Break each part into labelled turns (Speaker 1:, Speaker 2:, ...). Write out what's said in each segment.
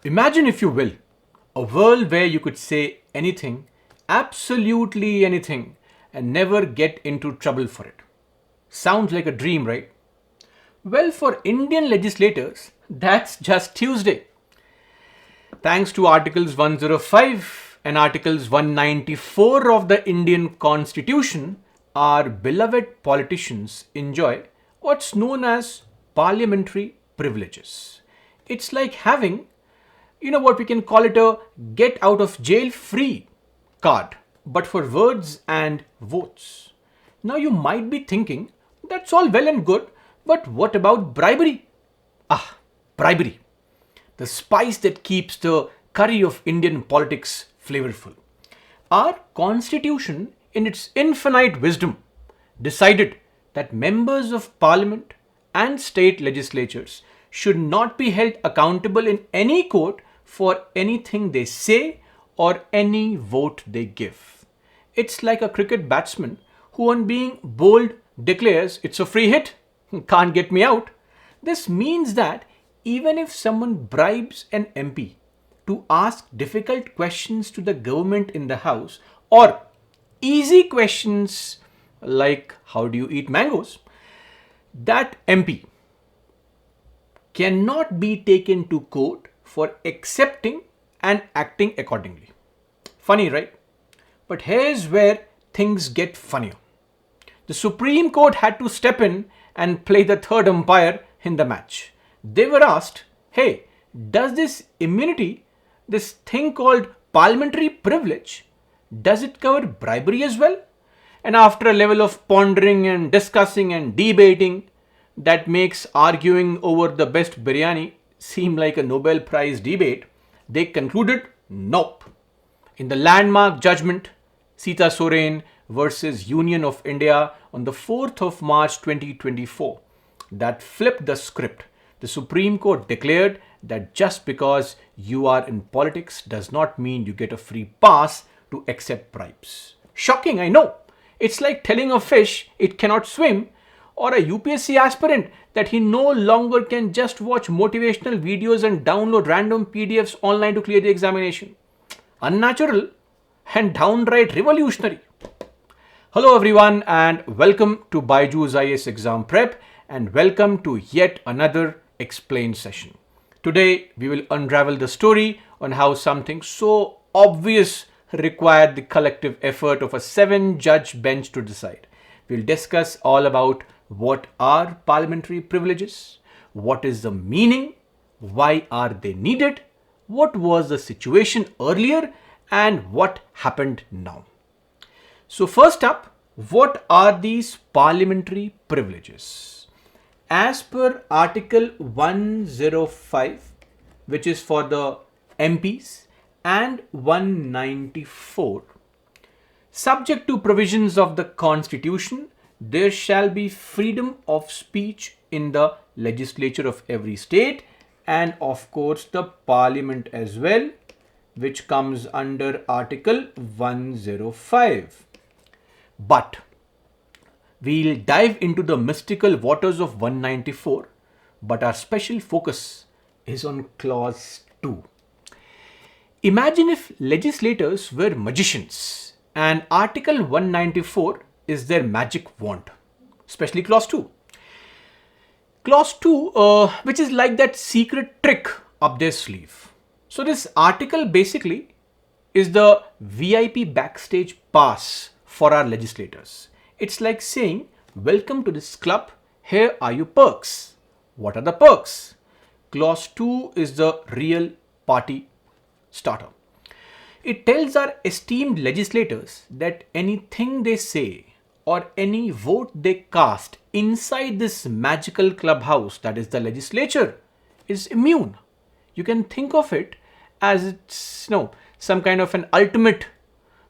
Speaker 1: Imagine, if you will, a world where you could say anything, absolutely anything, and never get into trouble for it. Sounds like a dream, right? Well, for Indian legislators, that's just Tuesday. Thanks to Articles 105 and Articles 194 of the Indian Constitution, our beloved politicians enjoy what's known as parliamentary privileges. It's like having, what we can call it, a get out of jail free card, but for words and votes. Now you might be thinking, that's all well and good, but what about bribery? Bribery. The spice that keeps the curry of Indian politics flavorful. Our constitution, in its infinite wisdom, decided that members of parliament and state legislatures should not be held accountable in any court for anything they say or any vote they give. It's like a cricket batsman who, on being bowled, declares, "It's a free hit, can't get me out." This means that even if someone bribes an MP to ask difficult questions to the government in the House, or easy questions like how do you eat mangoes, that MP cannot be taken to court for accepting and acting accordingly. Funny, right? But here's where things get funnier. The Supreme Court had to step in and play the third umpire in the match. They were asked, hey, does this immunity, this thing called parliamentary privilege, does it cover bribery as well? And after a level of pondering and discussing and debating that makes arguing over the best biryani seem like a Nobel Prize debate, they concluded, nope. In the landmark judgment, SAA Surin versus Union of India on the 4th of March 2024, that flipped the script. The Supreme Court declared that just because you are in politics does not mean you get a free pass to accept bribes. Shocking, I know. It's like telling a fish it cannot swim, or a UPSC aspirant that he no longer can just watch motivational videos and download random PDFs online to clear the examination. Unnatural and downright revolutionary. Hello everyone, and welcome to BYJU'S IAS exam prep, and welcome to yet another explained session. Today we will unravel the story on how something so obvious required the collective effort of a 7-judge bench to decide. We'll discuss all about what are parliamentary privileges, what is the meaning, why are they needed, what was the situation earlier, and what happened now. So first up, what are these parliamentary privileges? As per Article 105, which is for the MPs, and 194, subject to provisions of the Constitution, there shall be freedom of speech in the legislature of every state, and of course the parliament as well, which comes under Article 105. But we'll dive into the mystical waters of 194, but our special focus is on Clause 2. Imagine if legislators were magicians and Article 194 is their magic wand, especially Clause 2. Clause 2, which is like that secret trick up their sleeve. So this article basically is the VIP backstage pass for our legislators. It's like saying, welcome to this club, here are your perks. What are the perks? Clause 2 is the real party starter. It tells our esteemed legislators that anything they say or any vote they cast inside this magical clubhouse, that is the legislature, is immune. You can think of it as it's some kind of an ultimate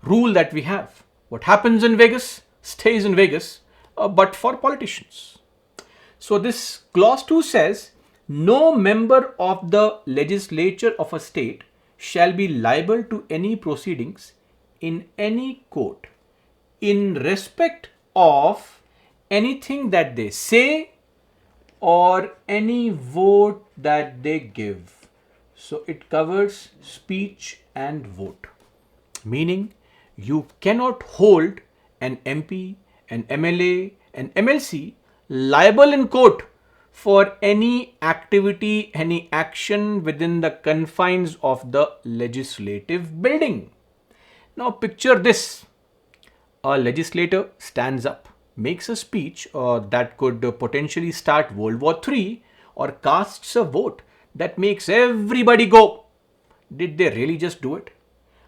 Speaker 1: rule that we have. What happens in Vegas stays in Vegas, but for politicians. So this clause 2 says, no member of the legislature of a state shall be liable to any proceedings in any court in respect of anything that they say or any vote that they give. So it covers speech and vote, meaning you cannot hold an MP, an MLA, an MLC liable in court for any activity, any action within the confines of the legislative building. Now picture this. A legislator stands up, makes a speech that could potentially start World War III, or casts a vote that makes everybody go. Did they really just do it?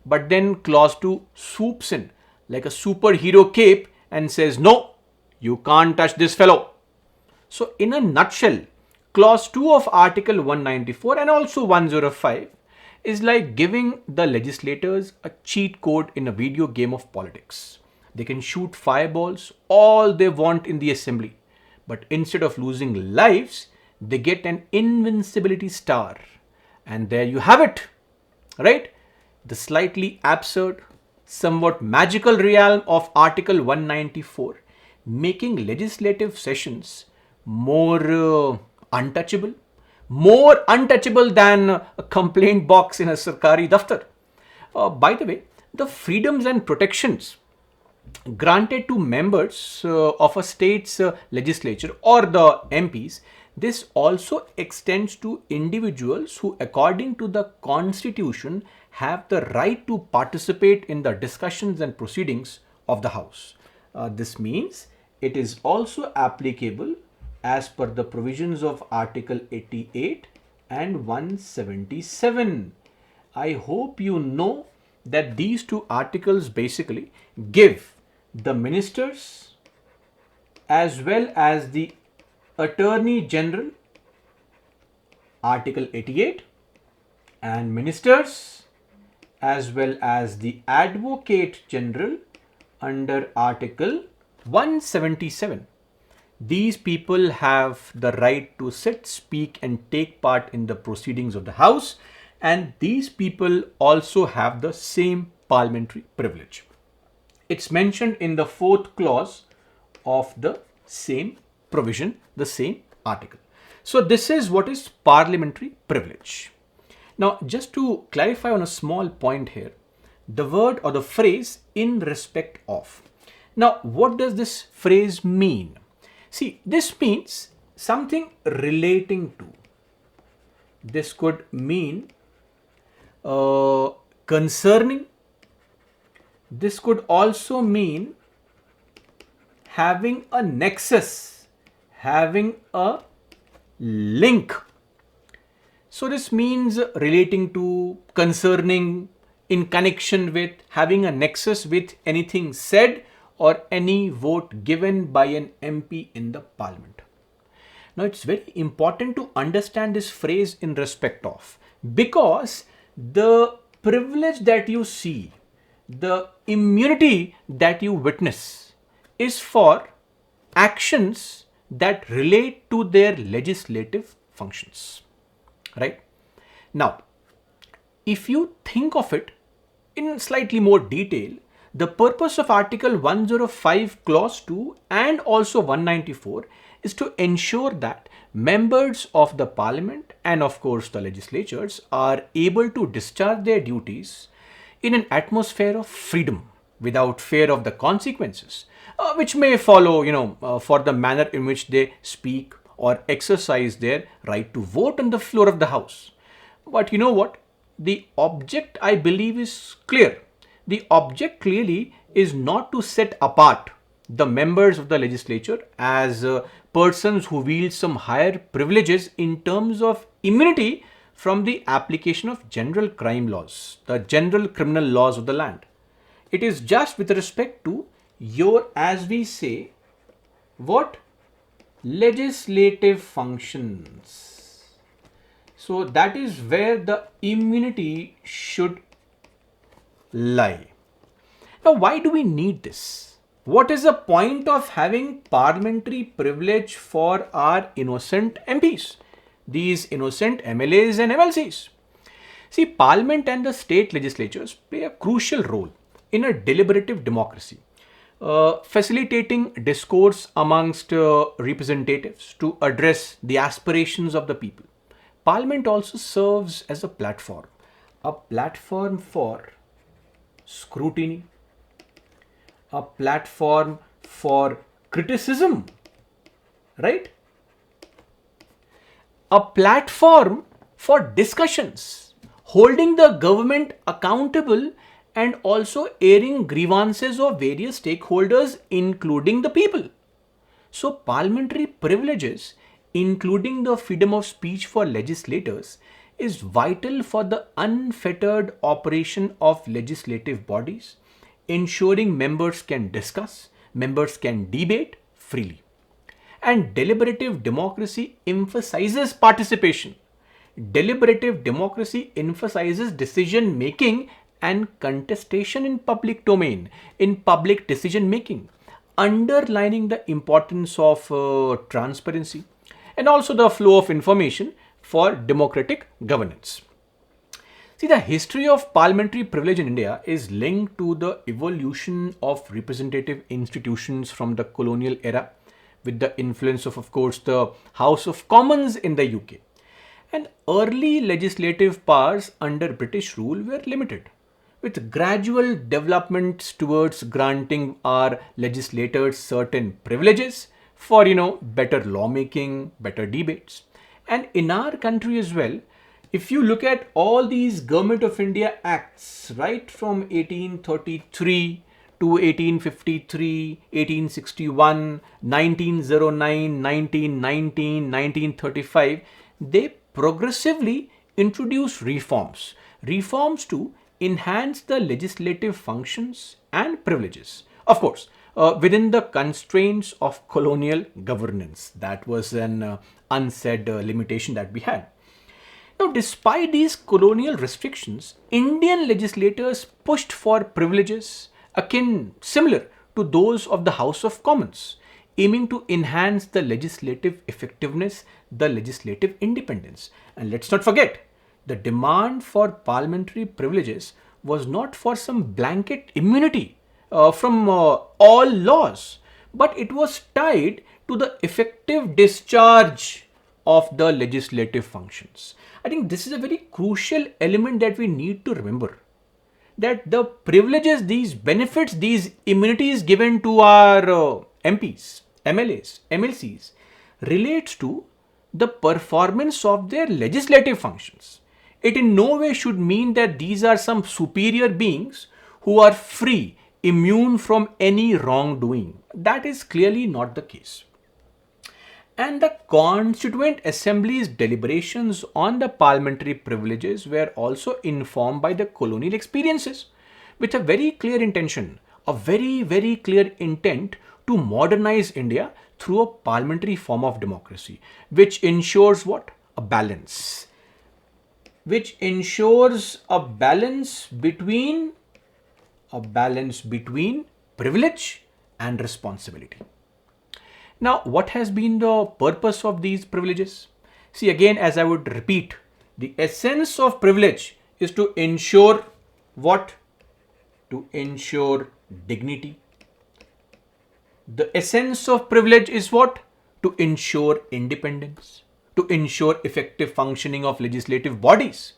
Speaker 1: But then clause 2 swoops in like a superhero cape and says, no, you can't touch this fellow. So in a nutshell, clause 2 of Article 194 and also 105 is like giving the legislators a cheat code in a video game of politics. They can shoot fireballs all they want in the assembly, but instead of losing lives, they get an invincibility star. And there you have it, right? The slightly absurd, somewhat magical realm of Article 194, making legislative sessions more untouchable than a complaint box in a Sarkari daftar. By the way, the freedoms and protections granted to members of a state's legislature or the MPs, this also extends to individuals who, according to the Constitution, have the right to participate in the discussions and proceedings of the House. This means it is also applicable as per the provisions of Article 88 and 177. I hope you know that these two articles basically give the ministers as well as the Attorney General, Article 88, and ministers as well as the Advocate General under Article 177. These people have the right to sit, speak and take part in the proceedings of the House, and these people also have the same parliamentary privilege. It's mentioned in the 4th clause of the same provision, the same article. So this is what is parliamentary privilege. Now, just to clarify on a small point here, the word or the phrase in respect of. Now, what does this phrase mean? See, this means something relating to. This could mean concerning. This could also mean having a nexus, having a link. So this means relating to, concerning, in connection with, having a nexus with anything said or any vote given by an MP in the parliament. Now it's very important to understand this phrase in respect of, because the privilege that you see, the immunity that you witness is for actions that relate to their legislative functions, right? Now, if you think of it in slightly more detail, the purpose of Article 105 Clause 2 and also 194 is to ensure that members of the Parliament and of course the legislatures are able to discharge their duties in an atmosphere of freedom without fear of the consequences, which may follow, for the manner in which they speak or exercise their right to vote on the floor of the House. But you know what? The object, I believe, is clear. The object clearly is not to set apart the members of the legislature as persons who wield some higher privileges in terms of immunity from the application of general crime laws, the general criminal laws of the land. It is just with respect to your, as we say, what? Legislative functions. So that is where the immunity should lie. Now, why do we need this? What is the point of having parliamentary privilege for our innocent MPs, these innocent MLAs and MLCs? See, Parliament and the state legislatures play a crucial role in a deliberative democracy, facilitating discourse amongst representatives to address the aspirations of the people. Parliament also serves as a platform for scrutiny, a platform for criticism, right? A platform for discussions, holding the government accountable and also airing grievances of various stakeholders, including the people. So, parliamentary privileges, including the freedom of speech for legislators, is vital for the unfettered operation of legislative bodies, ensuring members can discuss, members can debate freely. And deliberative democracy emphasizes participation. Deliberative democracy emphasizes decision making and contestation in public domain, in public decision making, underlining the importance of transparency and also the flow of information for democratic governance. See, the history of parliamentary privilege in India is linked to the evolution of representative institutions from the colonial era, with the influence of course, the House of Commons in the UK. And early legislative powers under British rule were limited, with gradual developments towards granting our legislators certain privileges for, better lawmaking, better debates. And in our country as well, if you look at all these Government of India Acts, right from 1833 to 1853, 1861, 1909, 1919, 1935, they progressively introduce reforms to enhance the legislative functions and privileges. Of course, within the constraints of colonial governance. That was an unsaid limitation that we had. Now, despite these colonial restrictions, Indian legislators pushed for privileges similar to those of the House of Commons, aiming to enhance the legislative effectiveness, the legislative independence. And let's not forget, the demand for parliamentary privileges was not for some blanket immunity from all laws, but it was tied to the effective discharge of the legislative functions. I think this is a very crucial element that we need to remember, that the privileges, these benefits, these immunities given to our MPs, MLAs, MLCs relates to the performance of their legislative functions. It in no way should mean that these are some superior beings who are free, immune from any wrongdoing. That is clearly not the case. And the Constituent Assembly's deliberations on the parliamentary privileges were also informed by the colonial experiences with a very clear intention, a very, very clear intent to modernize India through a parliamentary form of democracy, which ensures what? A balance. Which ensures a balance between privilege and responsibility. Now, what has been the purpose of these privileges? See, again, as I would repeat, the essence of privilege is to ensure what? To ensure dignity. The essence of privilege is what? To ensure independence, to ensure effective functioning of legislative bodies,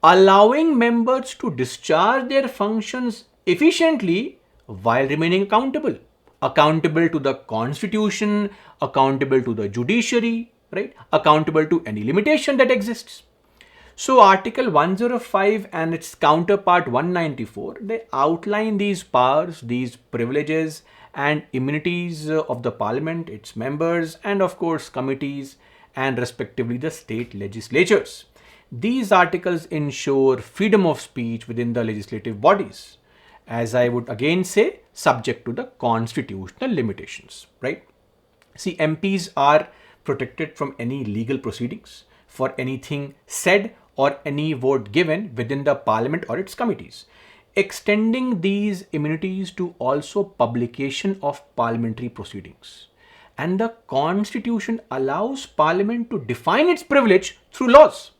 Speaker 1: allowing members to discharge their functions efficiently while remaining accountable to the constitution, accountable to the judiciary, right? Accountable to any limitation that exists. So Article 105 and its counterpart 194, they outline these powers, these privileges and immunities of the parliament, its members, and of course committees and respectively the state legislatures. These articles ensure freedom of speech within the legislative bodies, as I would again say, subject to the constitutional limitations, right? See, MPs are protected from any legal proceedings for anything said or any vote given within the parliament or its committees, extending these immunities to also publication of parliamentary proceedings. And the constitution allows parliament to define its privilege through laws.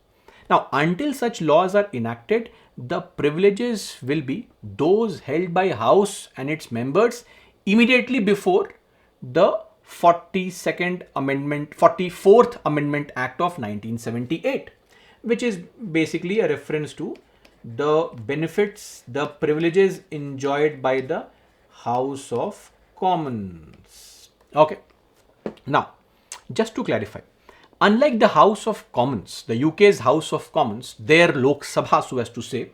Speaker 1: Now, until such laws are enacted, the privileges will be those held by House and its members immediately before the 44th Amendment Act of 1978, which is basically a reference to the benefits, the privileges enjoyed by the House of Commons. Okay. Now, just to clarify, unlike the House of Commons, the UK's House of Commons, their Lok Sabha, so as to say,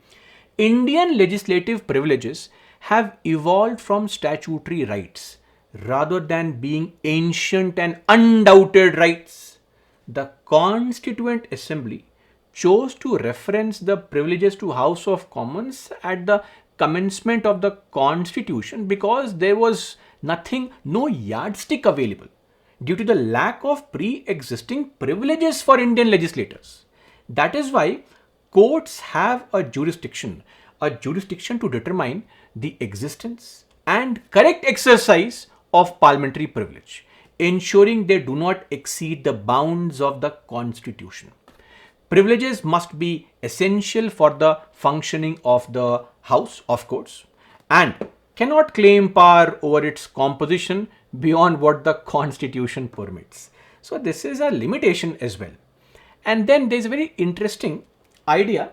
Speaker 1: Indian legislative privileges have evolved from statutory rights rather than being ancient and undoubted rights. The Constituent Assembly chose to reference the privileges to House of Commons at the commencement of the Constitution because there was no yardstick available due to the lack of pre-existing privileges for Indian legislators. That is why courts have a jurisdiction to determine the existence and correct exercise of parliamentary privilege, ensuring they do not exceed the bounds of the Constitution. Privileges must be essential for the functioning of the House, of course, and cannot claim power over its composition beyond what the Constitution permits. So this is a limitation as well. And then there's a very interesting idea,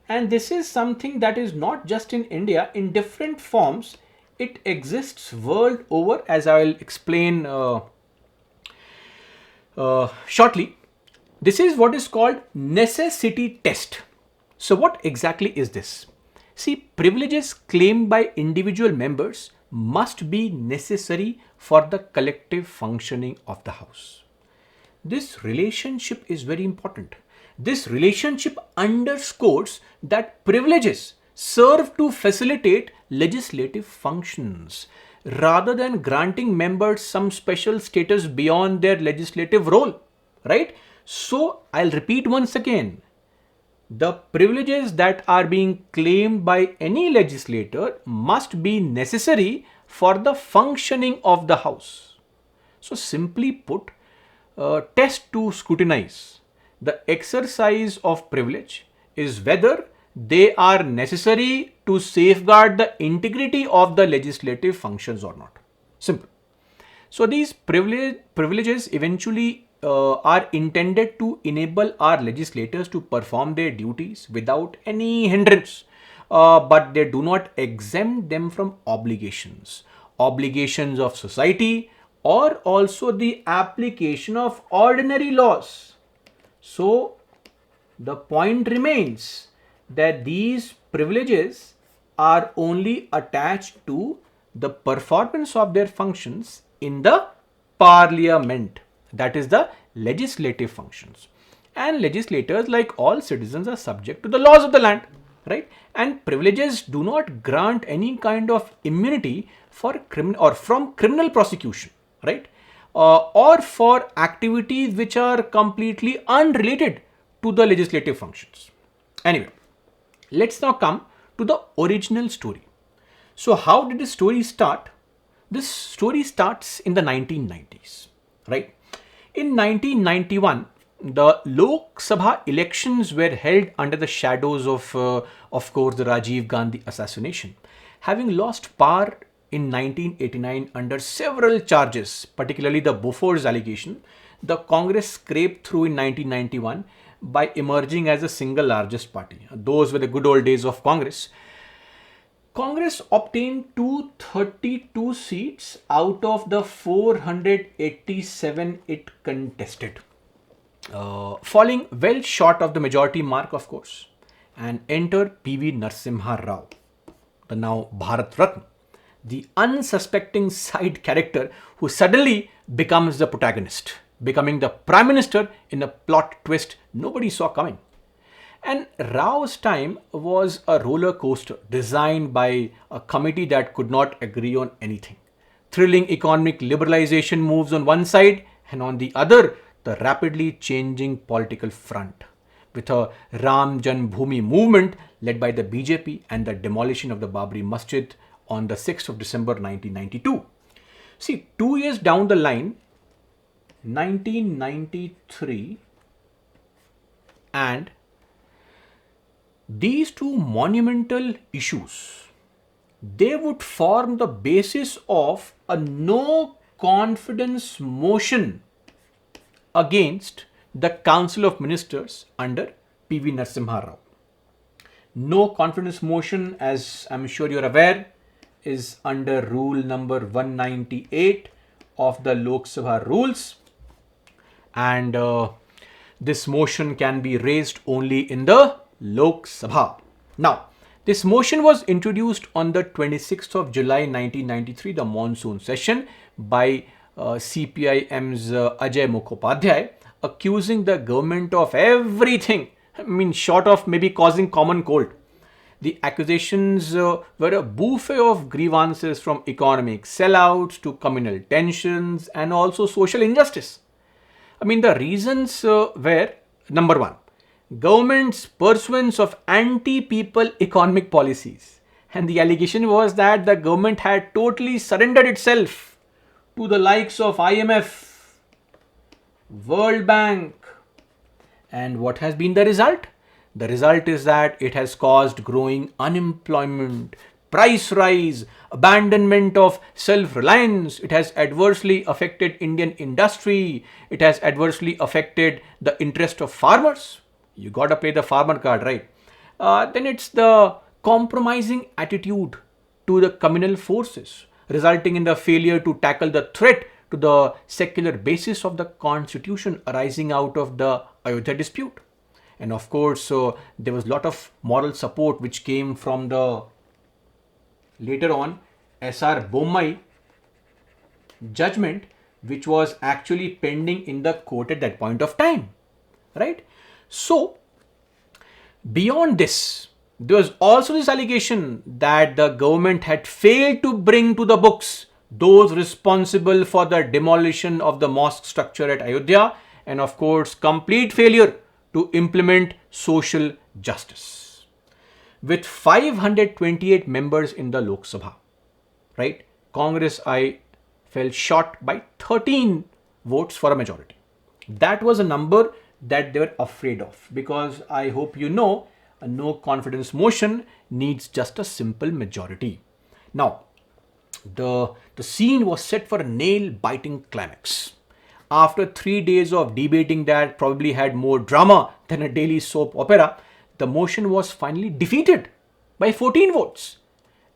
Speaker 1: and this is something that is not just in India. In different forms, it exists world over, as I will explain shortly. This is what is called necessity test. So what exactly is this? See, privileges claimed by individual members must be necessary for the collective functioning of the House. This relationship is very important. This relationship underscores that privileges serve to facilitate legislative functions rather than granting members some special status beyond their legislative role, right? So I'll repeat once again. The privileges that are being claimed by any legislator must be necessary for the functioning of the House. So simply put, test to scrutinize the exercise of privilege is whether they are necessary to safeguard the integrity of the legislative functions or not. Simple. So these privileges eventually are intended to enable our legislators to perform their duties without any hindrance, but they do not exempt them from obligations of society, or also the application of ordinary laws. So the point remains that these privileges are only attached to the performance of their functions in the Parliament, that is the legislative functions. And legislators, like all citizens, are subject to the laws of the land, right? And privileges do not grant any kind of immunity for from criminal prosecution, right? Or for activities which are completely unrelated to the legislative functions. Anyway, let's now come to the original story. So how did this story start? This story starts in the 1990s, right? In 1991, the Lok Sabha elections were held under the shadows of course, the Rajiv Gandhi assassination. Having lost power in 1989 under several charges, particularly the Bofors allegation, the Congress scraped through in 1991 by emerging as the single largest party. Those were the good old days of Congress. Congress obtained 232 seats out of the 487 it contested, falling well short of the majority mark, of course. And enter P.V. Narasimha Rao, the now Bharat Ratna, the unsuspecting side character who suddenly becomes the protagonist, becoming the Prime Minister in a plot twist nobody saw coming. And Rao's time was a roller coaster designed by a committee that could not agree on anything. Thrilling economic liberalization moves on one side, and on the other, the rapidly changing political front, with a Ram Janmabhoomi movement led by the BJP and the demolition of the Babri Masjid on the 6th of December 1992. See, 2 years down the line, 1993, and these two monumental issues, they would form the basis of a no confidence motion against the Council of Ministers under P.V. Narasimha Rao. No confidence motion, as I'm sure you're aware, is under rule number 198 of the Lok Sabha rules, and this motion can be raised only in the Lok Sabha. Now, this motion was introduced on the 26th of July 1993, the monsoon session, by CPIM's Ajay Mukhopadhyay, accusing the government of everything, I mean, short of maybe causing common cold. The accusations were a buffet of grievances from economic sellouts to communal tensions and also social injustice. I mean, the reasons were, number one, government's pursuance of anti-people economic policies. And the allegation was that the government had totally surrendered itself to the likes of IMF, World Bank. And what has been the result? The result is that it has caused growing unemployment, price rise, abandonment of self-reliance. It has adversely affected Indian industry. It has adversely affected the interest of farmers. You got to play the farmer card, right? Then it's the compromising attitude to the communal forces, resulting in the failure to tackle the threat to the secular basis of the constitution arising out of the Ayodhya dispute. And of course, there was a lot of moral support which came from the later on S.R. Bommai judgment, which was actually pending in the court at that point of time, right? So, beyond this, there was also this allegation that the government had failed to bring to the books those responsible for the demolition of the mosque structure at Ayodhya, and of course, complete failure to implement social justice. With 528 members in the Lok Sabha, right? Congress fell short by 13 votes for a majority. That was a number that they were afraid of, because I hope you know, a no confidence motion needs just a simple majority. Now, the scene was set for a nail-biting climax. After 3 days of debating that probably had more drama than a daily soap opera, the motion was finally defeated by 14 votes.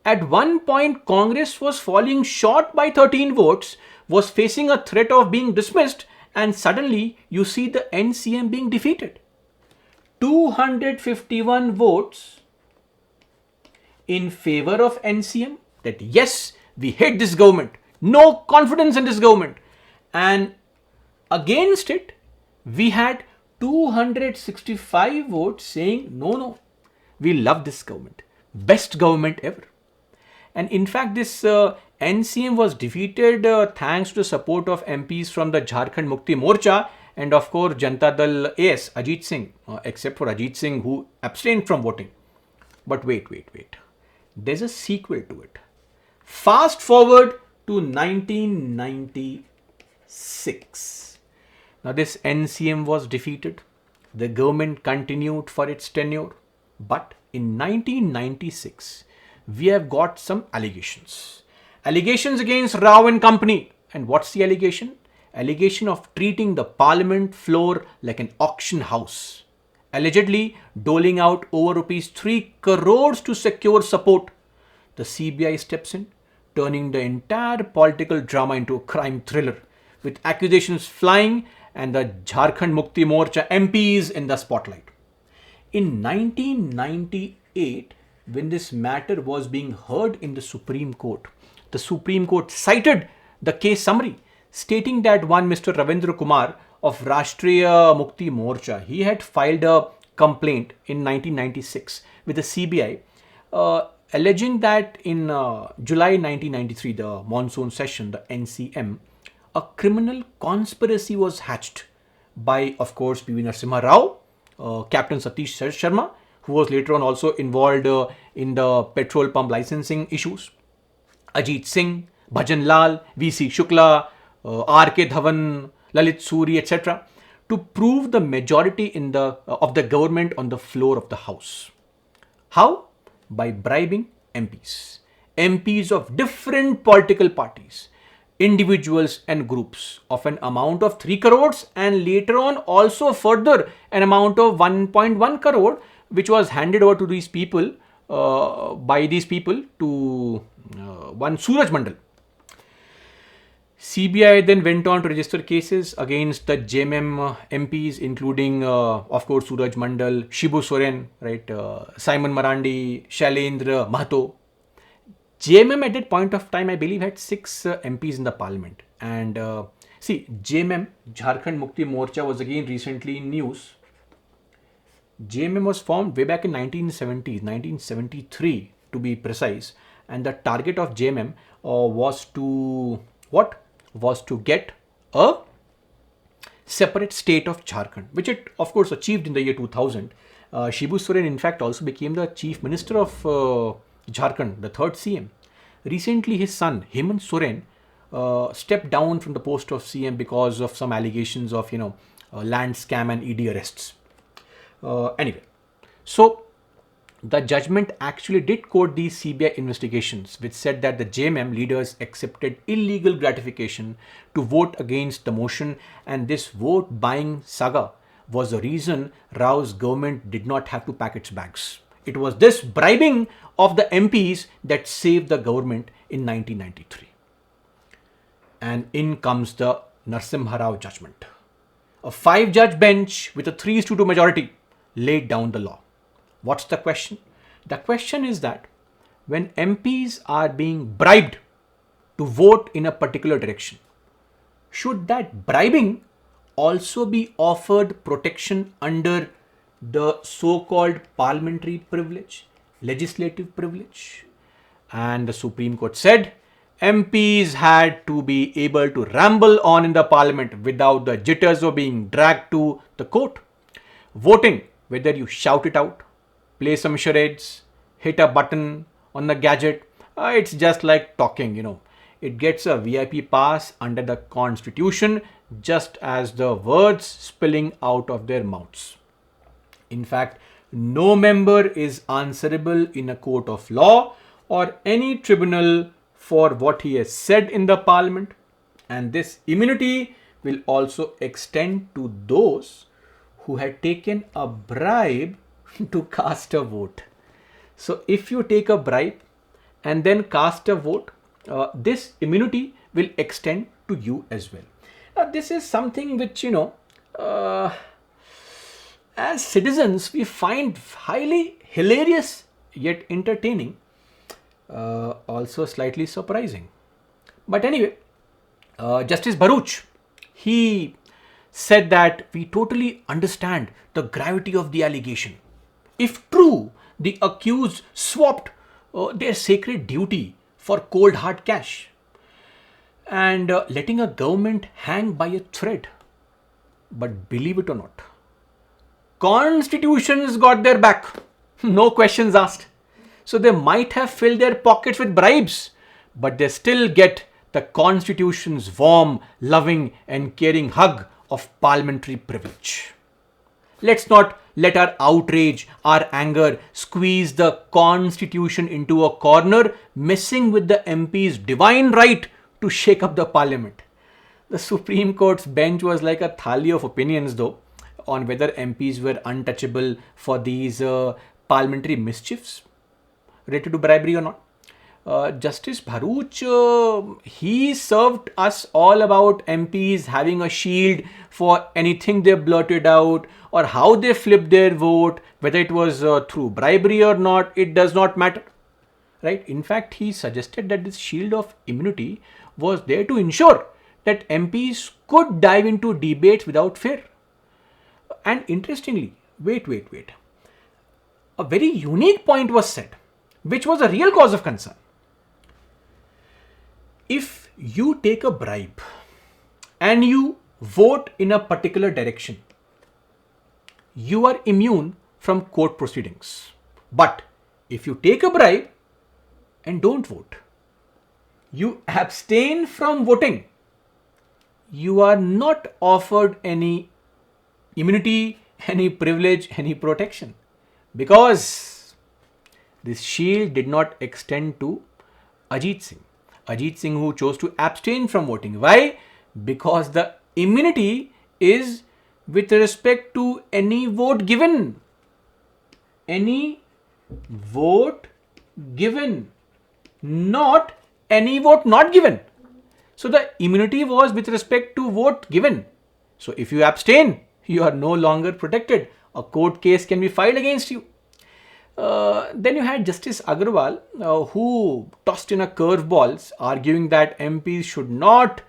Speaker 1: At one point, Congress was falling short by 13 votes, was facing a threat of being dismissed, and suddenly you see the NCM being defeated. 251 votes in favor of NCM, that yes, we hate this government, no confidence in this government, and against it, we had 265 votes saying, no, we love this government, best government ever. And in fact, this NCM was defeated thanks to the support of MPs from the Jharkhand Mukti Morcha and of course Janata Dal AS, Ajit Singh, except for Ajit Singh who abstained from voting. But wait. There's a sequel to it. Fast forward to 1996. Now this NCM was defeated. The government continued for its tenure. But in 1996, we have got some allegations. Allegations against Rao and company. And what's the allegation? Allegation of treating the parliament floor like an auction house. Allegedly doling out over rupees 3 crores to secure support. The CBI steps in, turning the entire political drama into a crime thriller, with accusations flying and the Jharkhand Mukti Morcha MPs in the spotlight. In 1998, when this matter was being heard in the Supreme Court, the Supreme Court cited the case summary, stating that one Mr. Ravindra Kumar of Rashtriya Mukti Morcha, he had filed a complaint in 1996 with the CBI, alleging that in July 1993, the monsoon session, the NCM, a criminal conspiracy was hatched by, of course, P.V. Narasimha Rao, Captain Satish Sharma, who was later on also involved in the petrol pump licensing issues, Ajit Singh, Bhajan Lal, V.C. Shukla, R.K. Dhawan, Lalit Suri, etc., to prove the majority of the government on the floor of the house. How? By bribing MPs. MPs of different political parties. individuals and groups of an amount of 3 crores and later on also further an amount of 1.1 crore which was handed over to these people by these people to one Suraj Mandal. CBI then went on to register cases against the JMM MPs, including, of course, Suraj Mandal, Shibu Soren, right, Simon Marandi, Shailendra Mahato. JMM at that point of time, I believe, had 6 MPs in the parliament. And see, JMM, Jharkhand Mukti Morcha, was again recently in news. JMM was formed way back in 1970s, 1973 to be precise. And the target of JMM was to, what? Was to get a separate state of Jharkhand, which it of course achieved in the year 2000. Shibu Soren in fact also became the chief minister of Jharkhand, the third CM. Recently his son Hemant Soren stepped down from the post of CM because of some allegations of land scam and ED arrests. Anyway, so the judgment actually did quote these CBI investigations, which said that the JMM leaders accepted illegal gratification to vote against the motion, and this vote buying saga was the reason Rao's government did not have to pack its bags. It was this bribing of the MPs that saved the government in 1993. And in comes the Narasimha Rao judgment. A 5-judge bench with a 3-2 majority laid down the law. What's the question? The question is that when MPs are being bribed to vote in a particular direction, should that bribing also be offered protection under the so-called parliamentary privilege, legislative privilege? And the Supreme Court said MPs had to be able to ramble on in the parliament without the jitters of being dragged to the court. Voting, whether you shout it out, play some charades, hit a button on the gadget, it's just like talking, It gets a VIP pass under the constitution just as the words spilling out of their mouths. In fact, no member is answerable in a court of law or any tribunal for what he has said in the parliament. And this immunity will also extend to those who had taken a bribe to cast a vote. So if you take a bribe and then cast a vote, this immunity will extend to you as well. This is something which, as citizens, we find highly hilarious yet entertaining, also slightly surprising. But anyway, Justice Bharuch, he said that we totally understand the gravity of the allegation. If true, the accused swapped their sacred duty for cold hard cash and letting a government hang by a thread. But believe it or not, constitutions got their back. No questions asked. So they might have filled their pockets with bribes, but they still get the constitution's warm, loving and caring hug of parliamentary privilege. Let's not let our outrage, our anger squeeze the constitution into a corner, messing with the MP's divine right to shake up the parliament. The Supreme Court's bench was like a thali of opinions though on whether MPs were untouchable for these parliamentary mischiefs related to bribery or not. Justice Bharuch, he served us all about MPs having a shield for anything they blurted out or how they flipped their vote, whether it was through bribery or not, it does not matter. Right? In fact, he suggested that this shield of immunity was there to ensure that MPs could dive into debates without fear. And interestingly, wait. A very unique point was said, which was a real cause of concern. If you take a bribe and you vote in a particular direction, you are immune from court proceedings. But if you take a bribe and don't vote, you abstain from voting, you are not offered any immunity, any privilege, any protection, because this shield did not extend to Ajit Singh. Ajit Singh, who chose to abstain from voting. Why? Because the immunity is with respect to any vote given. Any vote given, not any vote not given. So the immunity was with respect to vote given. So if you abstain, you are no longer protected. A court case can be filed against you. Then you had Justice Agarwal, who tossed in a curveballs, arguing that MPs should not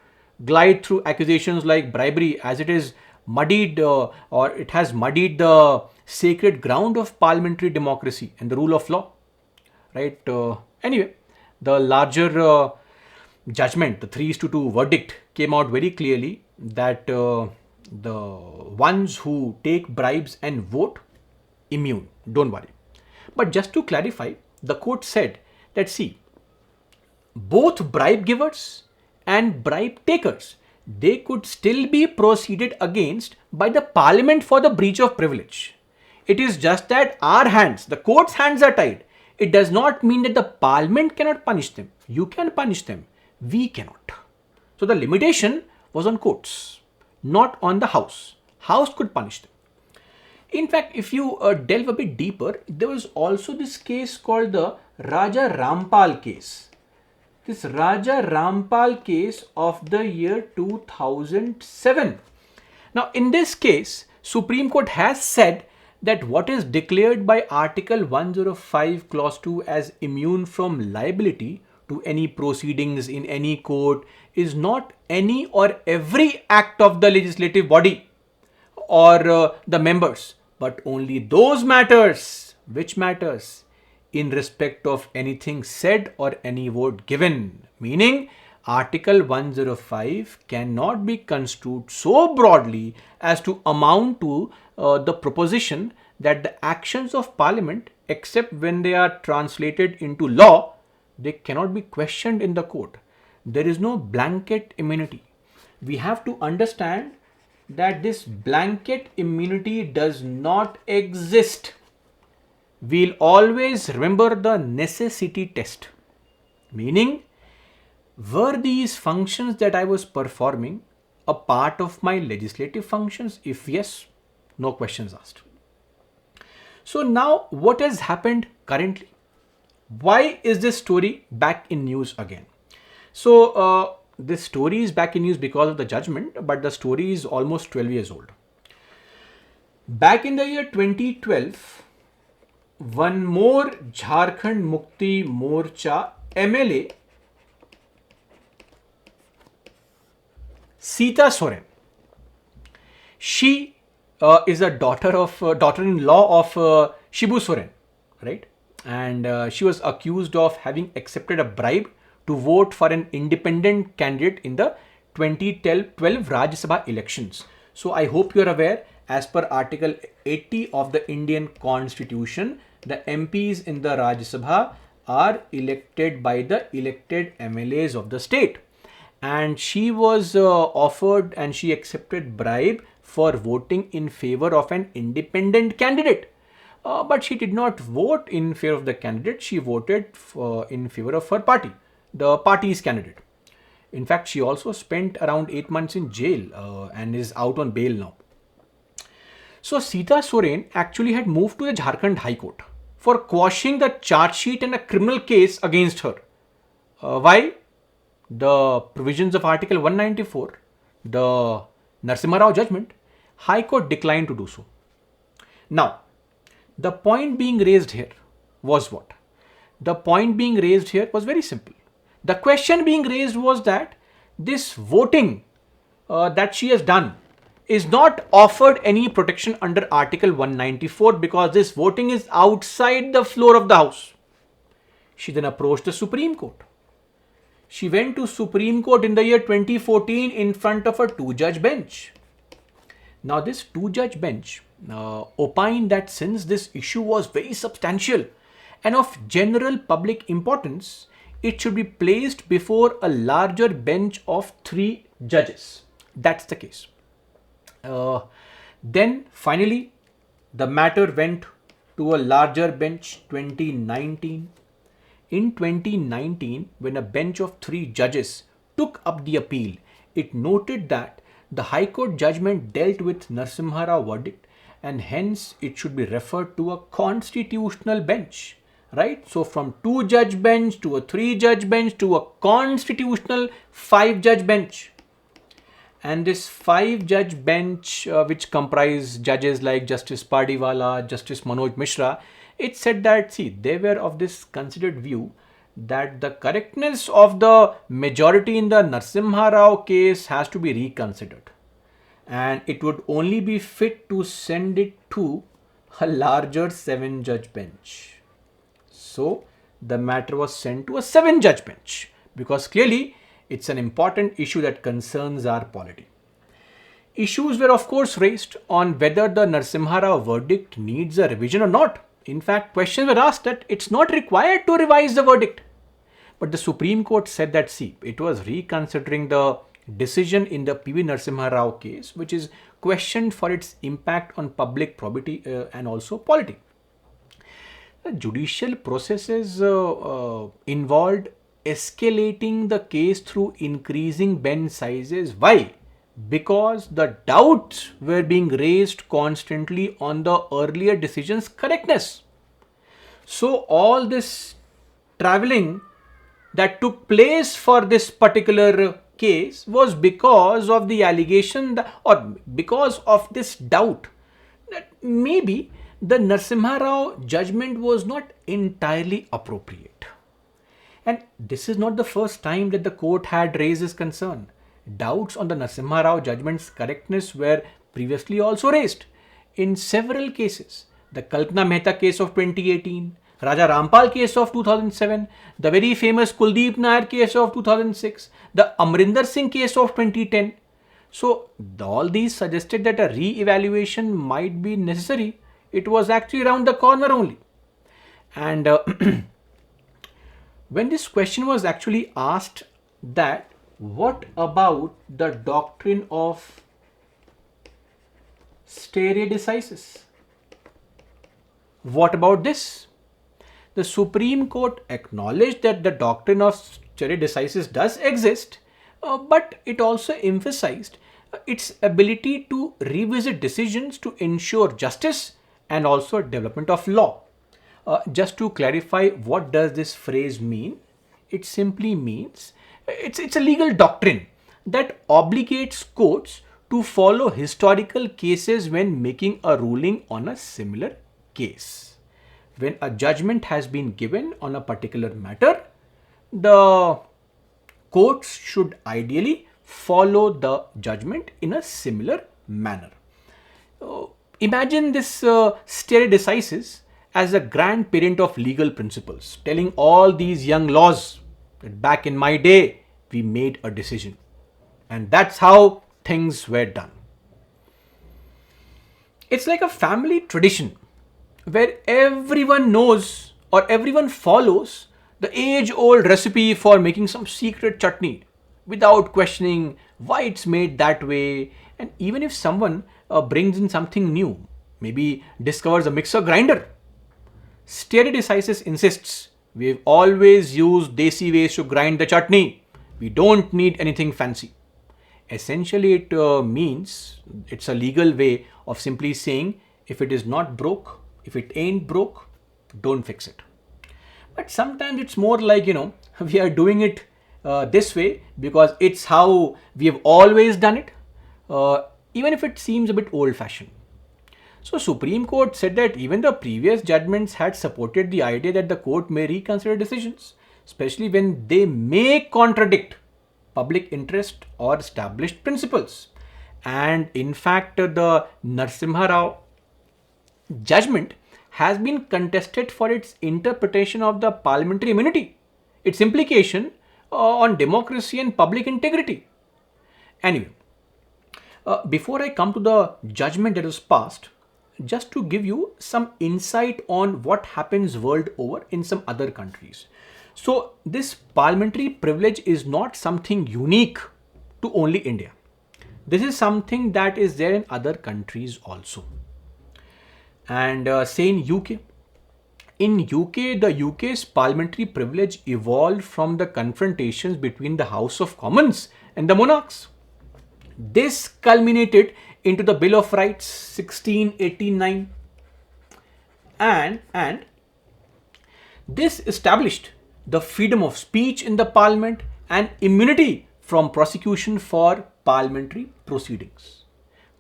Speaker 1: glide through accusations like bribery, as it is muddied or it has muddied the sacred ground of parliamentary democracy and the rule of law. Right? Anyway, the larger judgment, the 3:2 verdict, came out very clearly that the ones who take bribes and vote, immune, don't worry. But just to clarify, the court said that, see, both bribe givers and bribe takers, they could still be proceeded against by the parliament for the breach of privilege. It is just that our hands, the court's hands are tied. It does not mean that the parliament cannot punish them. You can punish them. We cannot. So the limitation was on courts, not on the house. House could punish them. In fact, if you delve a bit deeper, there was also this case called the Raja Rampal case. This Raja Rampal case of the year 2007. Now, in this case, Supreme Court has said that what is declared by Article 105 Clause 2 as immune from liability to any proceedings in any court is not any or every act of the legislative body or the members, but only those matters. Which matters? In respect of anything said or any vote given. Meaning, Article 105 cannot be construed so broadly as to amount to the proposition that the actions of Parliament, except when they are translated into law, they cannot be questioned in the court. There is no blanket immunity. We have to understand that this blanket immunity does not exist. We'll always remember the necessity test. Meaning, were these functions that I was performing a part of my legislative functions? If yes, no questions asked. So now what has happened currently? Why is this story back in news again? So this story is back in news because of the judgment, but the story is almost 12 years old. Back in the year 2012, one more Jharkhand Mukti Morcha MLA, Sita Soren. She is a daughter-in-law of Shibu Soren, right? And she was accused of having accepted a bribe to vote for an independent candidate in the 2012 Rajya Sabha elections. So I hope you are aware, as per Article 80 of the Indian Constitution, the MPs in the Rajya Sabha are elected by the elected MLAs of the state. And she was offered and she accepted bribe for voting in favor of an independent candidate. But she did not vote in favor of the candidate. She voted in favor of her party, the party's candidate. In fact, she also spent around 8 months in jail and is out on bail now. So Sita Soren actually had moved to the Jharkhand High Court for quashing the charge sheet and a criminal case against her. Why? The provisions of Article 194, the Narasimha Rao judgment, High Court declined to do so. Now, the point being raised here was what? The point being raised here was very simple. The question being raised was that this voting that she has done is not offered any protection under Article 194 because this voting is outside the floor of the House. She then approached the Supreme Court. She went to Supreme Court in the year 2014 in front of a 2-judge bench. Now this 2-judge bench opined that since this issue was very substantial and of general public importance, it should be placed before a larger bench of 3 judges. That's the case. Then finally, the matter went to a larger bench 2019. in 2019, when a bench of 3 judges took up the appeal, it noted that the High Court judgment dealt with NimarRa verdict and hence it should be referred to a constitutional bench, right? So from 2-judge bench to a 3-judge bench to a constitutional 5-judge bench. And this 5-judge bench, which comprise judges like Justice Pardiwala, Justice Manoj Mishra, it said that, see, they were of this considered view that the correctness of the majority in the Narasimha Rao case has to be reconsidered. And it would only be fit to send it to a larger 7-judge bench. So the matter was sent to a 7-judge bench because clearly it's an important issue that concerns our polity. Issues were of course raised on whether the Narasimha Rao verdict needs a revision or not. In fact, questions were asked that it's not required to revise the verdict. But the Supreme Court said that, see, it was reconsidering the decision in the P.V. Narasimha Rao case, which is questioned for its impact on public probity and also polity. The judicial processes involved escalating the case through increasing bench sizes. Why? Because the doubts were being raised constantly on the earlier decision's correctness. So all this traveling that took place for this particular case was because of the allegation or because of this doubt that maybe the Narasimha Rao judgment was not entirely appropriate. And this is not the first time that the court had raised this concern. Doubts on the Narasimha Rao judgment's correctness were previously also raised in several cases. The Kalpana Mehta case of 2018, Raja Rampal case of 2007, the very famous Kuldeep Nair case of 2006, the Amrinder Singh case of 2010. So all these suggested that a re-evaluation might be necessary. It was actually around the corner only. And when this question was actually asked that what about the doctrine of stare decisis? What about this? The Supreme Court acknowledged that the doctrine of stare decisis does exist, but it also emphasized its ability to revisit decisions to ensure justice and also development of law. Just to clarify, what does this phrase mean? It simply means it's a legal doctrine that obligates courts to follow historical cases when making a ruling on a similar case. When a judgment has been given on a particular matter, the courts should ideally follow the judgment in a similar manner. Imagine this stare decisis as a grandparent of legal principles, telling all these young laws that back in my day, we made a decision. And that's how things were done. It's like a family tradition where everyone knows or everyone follows the age-old recipe for making some secret chutney without questioning why it's made that way. And even if someone brings in something new, maybe discovers a mixer grinder, stare decisis insists we've always used desi ways to grind the chutney. We don't need anything fancy. Essentially, it means it's a legal way of simply saying if it is not broke, if it ain't broke, don't fix it. But sometimes it's more like, we are doing it this way because it's how we have always done it, even if it seems a bit old-fashioned. So Supreme Court said that even the previous judgments had supported the idea that the court may reconsider decisions, especially when they may contradict public interest or established principles. And in fact, the Narasimha Rao judgment has been contested for its interpretation of the parliamentary immunity, its implication on democracy and public integrity. Anyway, before I come to the judgment that was passed, just to give you some insight on what happens world over in some other countries. So this parliamentary privilege is not something unique to only India. This is something that is there in other countries also. And say in UK, In UK, the UK's parliamentary privilege evolved from the confrontations between the House of Commons and the monarchs. This culminated into the Bill of Rights 1689 and this established the freedom of speech in the parliament and immunity from prosecution for parliamentary proceedings.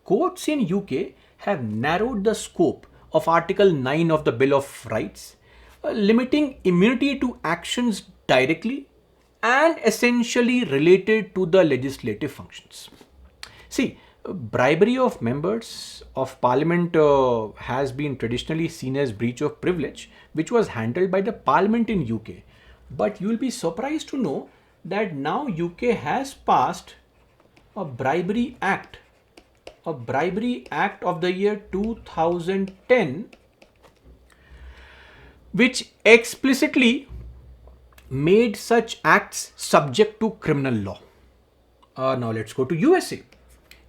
Speaker 1: Courts in UK have narrowed the scope of Article 9 of the Bill of Rights, limiting immunity to actions directly and essentially related to the legislative functions. See, bribery of members of parliament has been traditionally seen as breach of privilege, which was handled by the parliament in UK. But you will be surprised to know that now UK has passed a Bribery Act of the year 2010, which explicitly made such acts subject to criminal law. Now let's go to USA.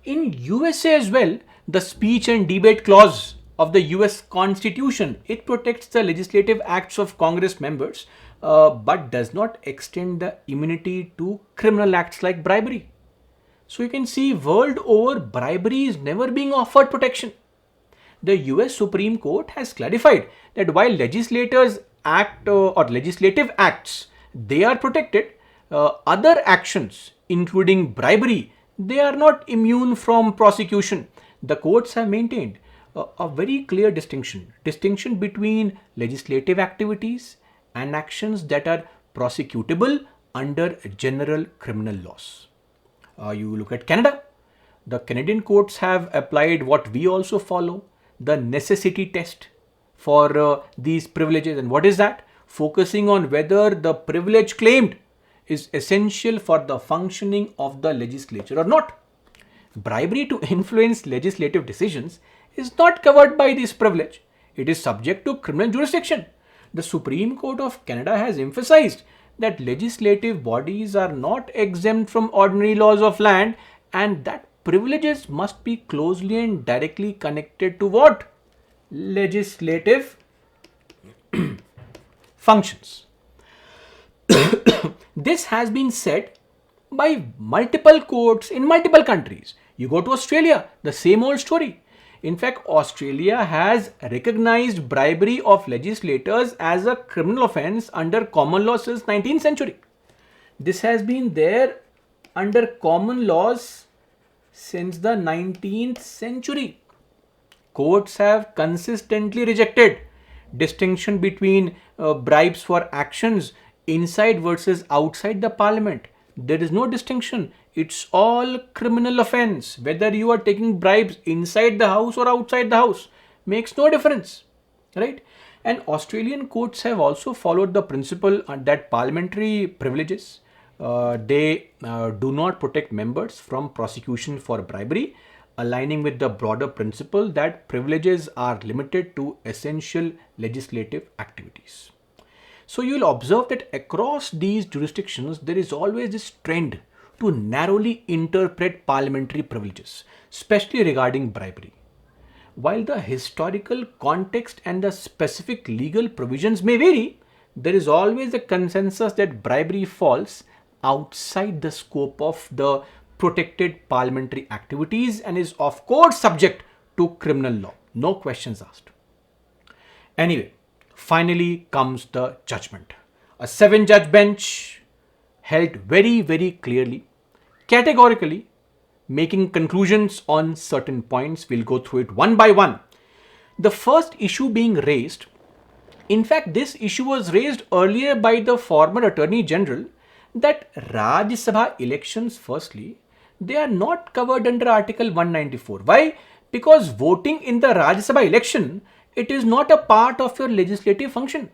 Speaker 1: In USA as well, the speech and debate clause of the US Constitution, it protects the legislative acts of Congress members, but does not extend the immunity to criminal acts like bribery. So you can see world over, bribery is never being offered protection. The US Supreme Court has clarified that while legislators act or legislative acts, they are protected, other actions including bribery, they are not immune from prosecution. The courts have maintained a very clear distinction between legislative activities and actions that are prosecutable under general criminal laws. You look at Canada. The Canadian courts have applied what we also follow, the necessity test for these privileges. And what is that? Focusing on whether the privilege claimed is essential for the functioning of the legislature or not. Bribery to influence legislative decisions is not covered by this privilege. It is subject to criminal jurisdiction. The Supreme Court of Canada has emphasized that legislative bodies are not exempt from ordinary laws of land and that privileges must be closely and directly connected to what? Legislative functions. This has been said by multiple courts in multiple countries. You go to Australia, the same old story. In fact, Australia has recognized bribery of legislators as a criminal offense under common law since 19th century. This has been there under common laws since the 19th century. Courts have consistently rejected distinction between bribes for actions inside versus outside the parliament. There is no distinction. It's all criminal offense. Whether you are taking bribes inside the house or outside the house makes no difference, right? And Australian courts have also followed the principle that parliamentary privileges, they do not protect members from prosecution for bribery, aligning with the broader principle that privileges are limited to essential legislative activities. So you'll observe that across these jurisdictions, there is always this trend to narrowly interpret parliamentary privileges, especially regarding bribery. While the historical context and the specific legal provisions may vary, there is always a consensus that bribery falls outside the scope of the protected parliamentary activities and is of course subject to criminal law. No questions asked. Anyway, finally comes the judgment. A 7-judge bench held very clearly, categorically, making conclusions on certain points. We'll go through it one by one. The first issue being raised, in fact, this issue was raised earlier by the former Attorney General, that Rajya Sabha elections, firstly, they are not covered under Article 194. Why? Because voting in the Rajya Sabha election, it is not a part of your legislative function.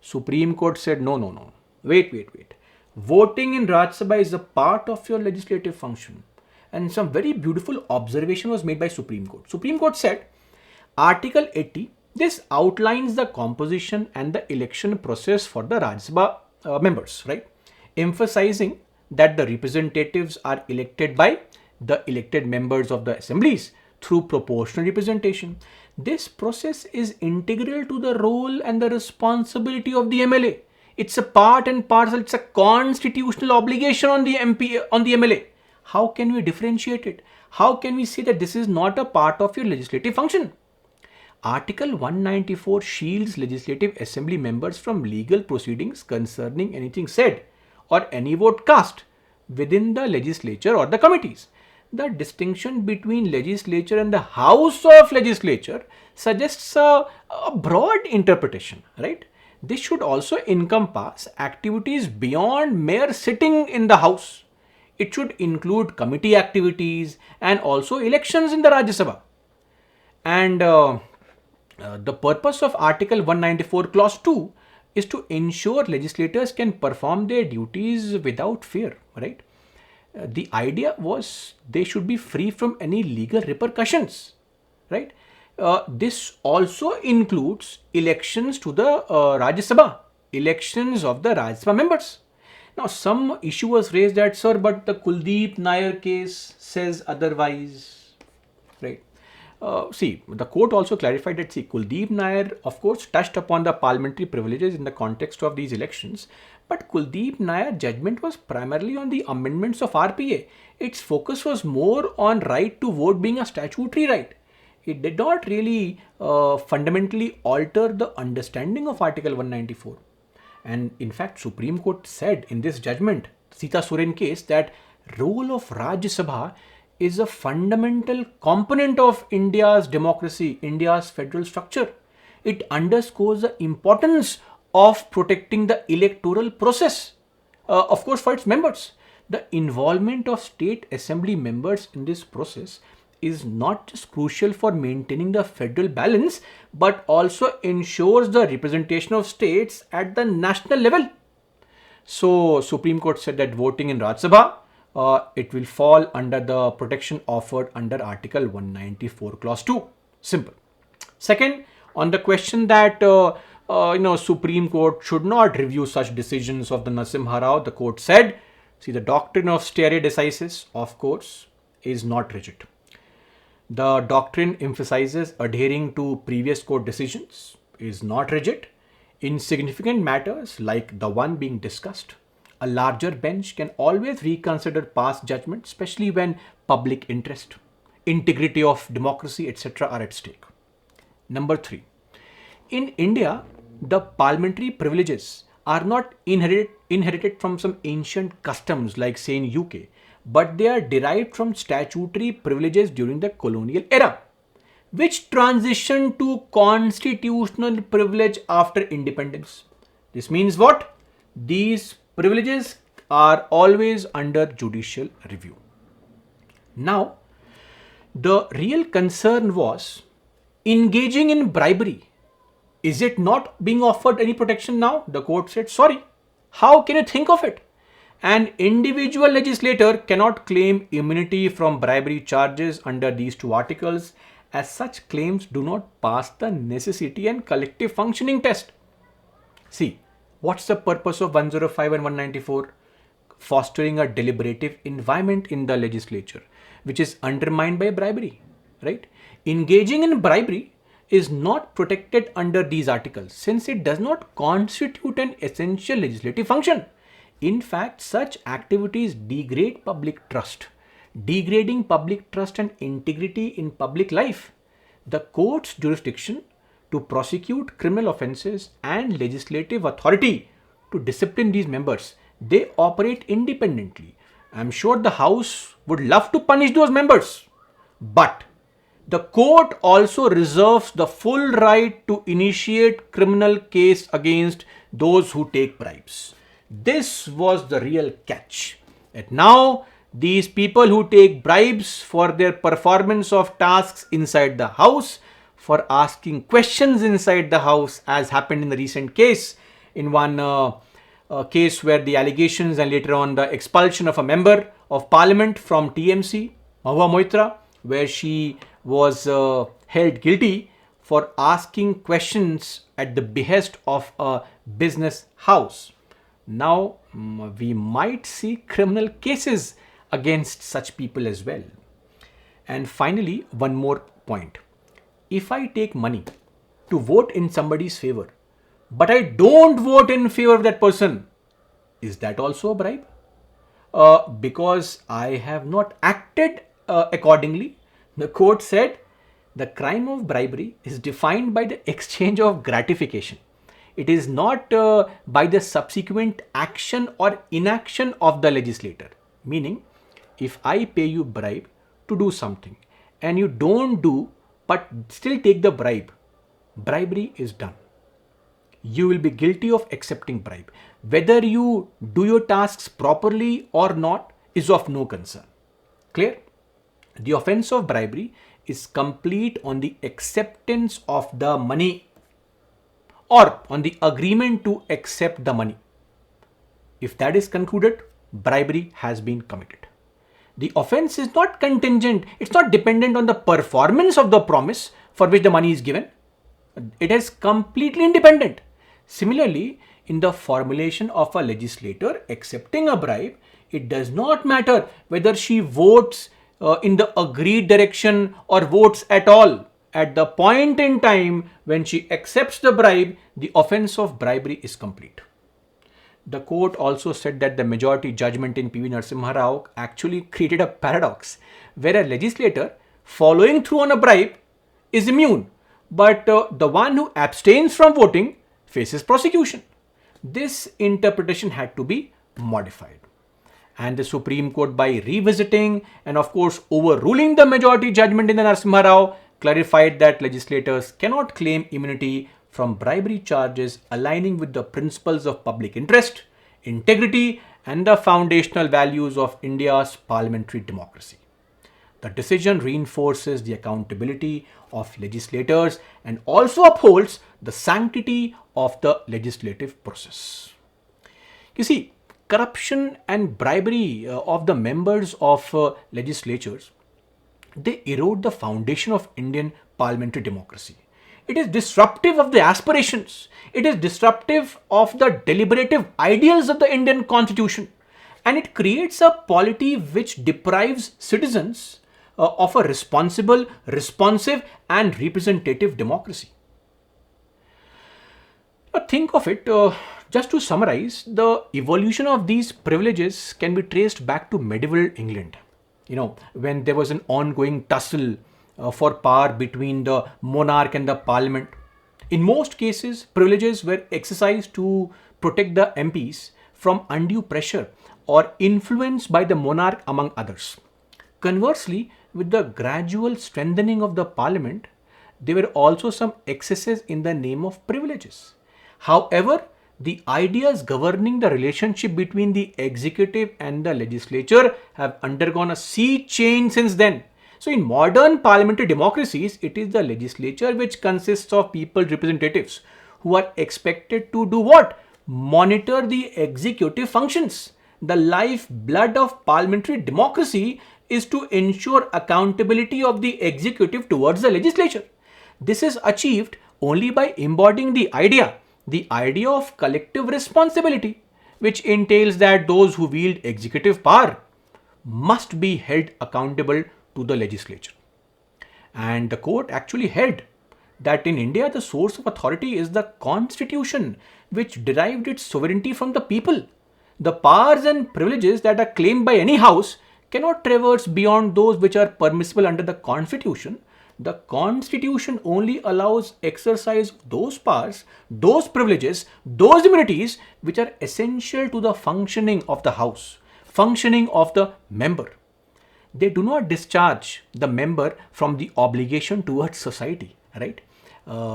Speaker 1: Supreme Court said, no. Wait. Voting in Rajya Sabha is a part of your legislative function. And some very beautiful observation was made by Supreme Court. Supreme Court said, Article 80, this outlines the composition and the election process for the Rajya Sabha members, right? Emphasizing that the representatives are elected by the elected members of the assemblies through proportional representation. This process is integral to the role and the responsibility of the MLA. It's a part and parcel, it's a constitutional obligation on the MLA. How can we differentiate it? How can we say that this is not a part of your legislative function? Article 194 shields legislative assembly members from legal proceedings concerning anything said or any vote cast within the legislature or the committees. The distinction between legislature and the house of legislature suggests a broad interpretation, right? This should also encompass activities beyond mere sitting in the house. It should include committee activities and also elections in the Rajya Sabha. And the purpose of Article 194 Clause 2 is to ensure legislators can perform their duties without fear, right? The idea was they should be free from any legal repercussions, right? This also includes elections to the Rajya Sabha, elections of the Rajya Sabha members. Now, some issue was raised that, sir, but the Kuldeep Nair case says otherwise, right? See, the court also clarified that, Kuldeep Nair, of course, touched upon the parliamentary privileges in the context of these elections, but Kuldeep Nair judgment was primarily on the amendments of RPA. Its focus was more on right to vote being a statutory right. It did not really fundamentally alter the understanding of Article 194. And in fact, Supreme Court said in this judgment, SAA Surin case, that role of Rajya Sabha is a fundamental component of India's democracy, India's federal structure. It underscores the importance of protecting the electoral process, of course, for its members. The involvement of state assembly members in this process is not just crucial for maintaining the federal balance, but also ensures the representation of states at the national level. So, Supreme Court said that voting in Rajya Sabha, it will fall under the protection offered under Article 194 Clause 2. Simple. Second, on the question that Supreme Court should not review such decisions of the Narasimha Rao, the court said, the doctrine of stare decisis, of course, is not rigid. The doctrine emphasizes adhering to previous court decisions, is not rigid. In significant matters like the one being discussed, a larger bench can always reconsider past judgment, especially when public interest, integrity of democracy, etc. are at stake. Number 3. In India, the parliamentary privileges are not inherited from some ancient customs like, say, in UK, but they are derived from statutory privileges during the colonial era, which transitioned to constitutional privilege after independence. This means what? These privileges are always under judicial review. Now, the real concern was engaging in bribery. Is it not being offered any protection now? The court said, sorry. How can you think of it? An individual legislator cannot claim immunity from bribery charges under these two articles, as such claims do not pass the necessity and collective functioning test. See, what's the purpose of 105 and 194? Fostering a deliberative environment in the legislature, which is undermined by bribery, right? Engaging in bribery is not protected under these articles since it does not constitute an essential legislative function. In fact, such activities degrade public trust, degrading public trust and integrity in public life. The court's jurisdiction to prosecute criminal offences and legislative authority to discipline these members, they operate independently. I'm sure the House would love to punish those members, but the court also reserves the full right to initiate criminal case against those who take bribes. This was the real catch. And now, these people who take bribes for their performance of tasks inside the House, for asking questions inside the House, as happened in the recent case, in one case where the allegations and later on the expulsion of a member of parliament from TMC, Mahua Moitra, where she was held guilty for asking questions at the behest of a business house. Now, we might see criminal cases against such people as well. And finally, one more point. if I take money to vote in somebody's favor, but I don't vote in favor of that person, is that also a bribe? Because I have not acted accordingly. The court said the crime of bribery is defined by the exchange of gratification. It is not by the subsequent action or inaction of the legislator. Meaning, if I pay you bribe to do something and you don't do but still take the bribe, bribery is done. You will be guilty of accepting bribe. Whether you do your tasks properly or not is of no concern. Clear? The offense of bribery is complete on the acceptance of the money or on the agreement to accept the money. If that is concluded, bribery has been committed. The offense is not contingent, it's not dependent on the performance of the promise for which the money is given. It is completely independent. Similarly, in the formulation of a legislator accepting a bribe, it does not matter whether she votes in the agreed direction or votes at all. At the point in time when she accepts the bribe, the offense of bribery is complete. The court also said that the majority judgment in P.V. Narasimha Rao actually created a paradox where a legislator following through on a bribe is immune, but the one who abstains from voting faces prosecution. This interpretation had to be modified. And the Supreme Court, by revisiting and of course overruling the majority judgment in the Narasimha Rao, clarified that legislators cannot claim immunity from bribery charges aligning with the principles of public interest, integrity, and the foundational values of India's parliamentary democracy. The decision reinforces the accountability of legislators and also upholds the sanctity of the legislative process. You see, corruption and bribery of the members of legislatures, they erode the foundation of Indian parliamentary democracy. It is disruptive of the aspirations. It is disruptive of the deliberative ideals of the Indian constitution. And it creates a polity which deprives citizens of a responsible, responsive and representative democracy. Now think of it, just to summarize, the evolution of these privileges can be traced back to medieval England. When there was an ongoing tussle for power between the monarch and the parliament. In most cases, privileges were exercised to protect the MPs from undue pressure or influence by the monarch, among others. Conversely, with the gradual strengthening of the parliament, there were also some excesses in the name of privileges. However, the ideas governing the relationship between the executive and the legislature have undergone a sea change since then. So in modern parliamentary democracies, it is the legislature which consists of people's representatives who are expected to do what? Monitor the executive functions. The lifeblood of parliamentary democracy is to ensure accountability of the executive towards the legislature. This is achieved only by embodying the idea of collective responsibility, which entails that those who wield executive power must be held accountable to the legislature. And the court actually held that in India, the source of authority is the constitution, which derived its sovereignty from the people. The powers and privileges that are claimed by any house cannot traverse beyond those which are permissible under the constitution. The constitution only allows exercise of those powers, those privileges, those immunities which are essential to the functioning of the house, functioning of the member. They do not discharge the member from the obligation towards society, right?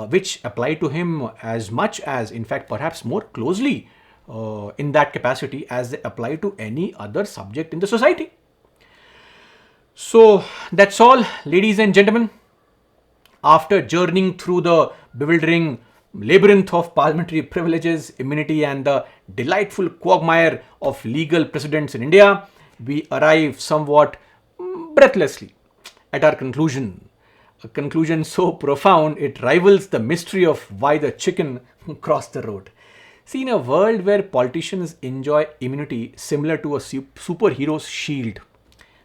Speaker 1: Which apply to him as much as, in fact, perhaps more closely in that capacity as they apply to any other subject in the society. So that's all, ladies and gentlemen. After journeying through the bewildering labyrinth of parliamentary privileges, immunity, and the delightful quagmire of legal precedents in India, we arrive somewhat breathlessly at our conclusion. A conclusion so profound it rivals the mystery of why the chicken crossed the road. See, in a world where politicians enjoy immunity similar to a superhero's shield,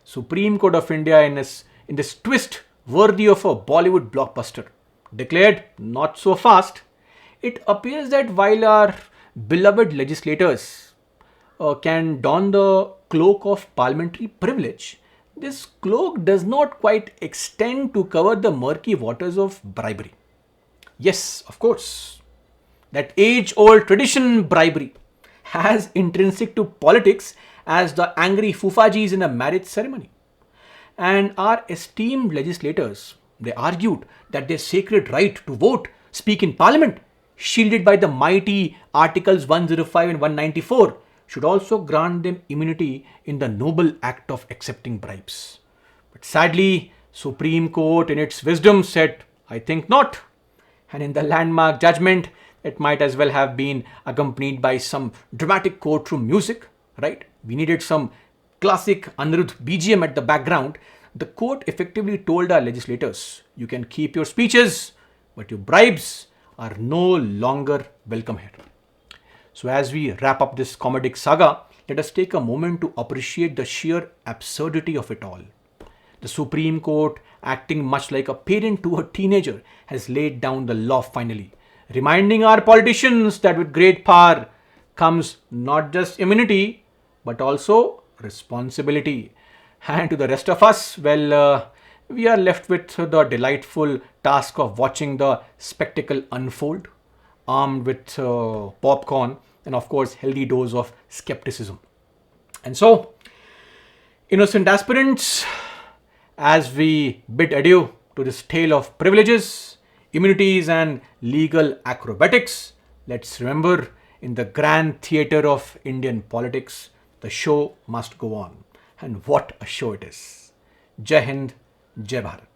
Speaker 1: Supreme Court of India in this twist worthy of a Bollywood blockbuster, declared not so fast. It appears that while our beloved legislators can don the cloak of parliamentary privilege, this cloak does not quite extend to cover the murky waters of bribery. Yes, of course, that age-old tradition bribery as intrinsic to politics as the angry fufajis in a marriage ceremony. And our esteemed legislators, they argued that their sacred right to vote, speak in parliament, shielded by the mighty Articles 105 and 194, should also grant them immunity in the noble act of accepting bribes. But sadly, Supreme Court in its wisdom said, I think not. And in the landmark judgment, it might as well have been accompanied by some dramatic courtroom music, right? We needed some classic Anirudh BGM at the background. The court effectively told our legislators, you can keep your speeches, but your bribes are no longer welcome here. So as we wrap up this comedic saga, let us take a moment to appreciate the sheer absurdity of it all. The Supreme Court, acting much like a parent to a teenager, has laid down the law finally, reminding our politicians that with great power comes not just immunity, but also responsibility. And to the rest of us, well, we are left with the delightful task of watching the spectacle unfold, armed with popcorn and of course healthy dose of skepticism. And so, innocent aspirants, as we bid adieu to this tale of privileges, immunities and legal acrobatics, let's remember, in the grand theatre of Indian politics, the show must go on. And what a show it is. Jai Hind, Jai Bharat.